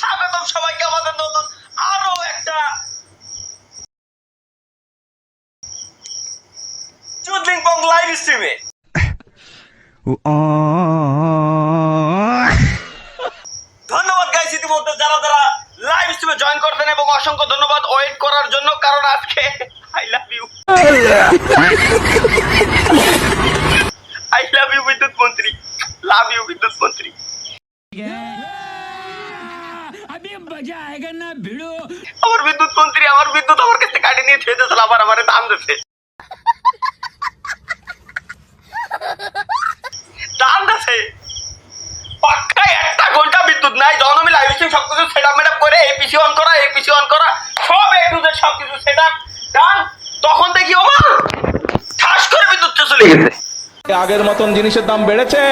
স্বাগতম সবাইকে আমাদের নতুন আরো একটা চুদলিং পং লাইভ স্ট্রিমে। ধন্যবাদ গাইস ইতিমধ্যে যারা যারা লাইভ স্ট্রিমে জয়েন করতেন এবং অসংখ্য ধন্যবাদ ওয়েট করার জন্য, কারণ আজকে আই লাভ ইউ বিদ্যুৎ মন্ত্রী, লাভ ইউ বিদ্যুৎ মন্ত্রী। আমার বিদ্যুৎ মন্ত্রী আমার বিদ্যুৎ আমার কাছে কাটে নিয়ে ছুঁয়ে দিয়েছিল, আবার আমার দাম দিচ্ছে দাম দিচ্ছে পাক্কা 1 ঘন্টা বিদ্যুৎ নাই। যখন আমি লাইভ স্ট্রিম সবকিছু সেটআপ মেটআপ করে এপিসি অন করা সব এ টু জেড সবকিছু সেটআপ ডান, তখন দেখি ও ঠাস করে বিদ্যুৎ চলে গেছে। আগের মতন জিনিসের দাম বেড়েছে,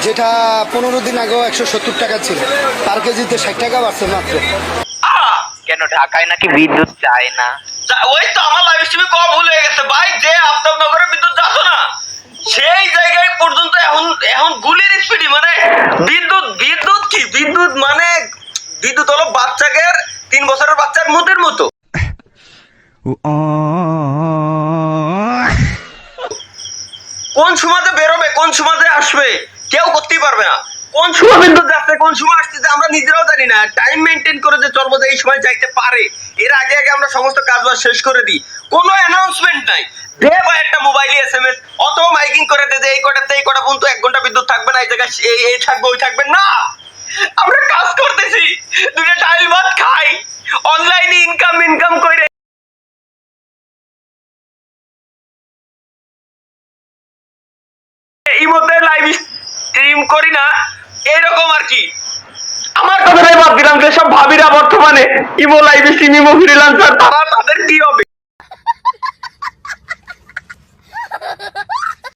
যেটা 15 দিন আগেও 170 টাকা ছিল, পার কেজিতে 60 টাকা বাড়ছে মাত্র। কেন ঢাকায় নাকি বিদ্যুৎ চায় না? ওই তো আমার লাইভ স্ট্রিমে কম ভুল হয়ে গেছে ভাই, যে আফতাবনগরে বিদ্যুৎ যাতো না সেই জায়গায় পর্যন্ত এখন গুলির স্পিডি, মানে বিদ্যুৎ কি বিদ্যুৎ মানে বিদ্যুৎ হলো বাচ্চাকে 3 বছরের বাচ্চার মুতের মতো। কোন সময়তে বেরোবে কোন সময়তে আসবে কেউ করতেই পারবে না। কোন সময় বিদ্যুৎ যাচ্ছে কোন সময় আসতেছে আমরা নিজেরাও জানি না। টাইম মেনটেন করে যে চলবো যে এই সময় যাইতে পারে, এর আগে আগে আমরা সমস্ত কাজবাজ শেষ করে দিই। কোনো অ্যানাউন্সমেন্ট নাই, দে বা একটা মোবাইলে এসএমএস অথবা মাইকিং করে দে যে এই কটাতে এই কটা পর্যন্ত 1 ঘন্টা বিদ্যুৎ থাকবে না, এই জায়গায় এই থাকবে ওই থাকবে না। আমরা কাজ করতেছি, 2টা ডাল ভাত খাই, অনলাইনে ইনকাম করে ইমোতে লাইভ স্ট্রিম করি না, এরকম আর কি। আমার কথাটাই বাদ দিলাম যে সব ভাবিরা বর্তমানে imo live stream imo freelancer তারা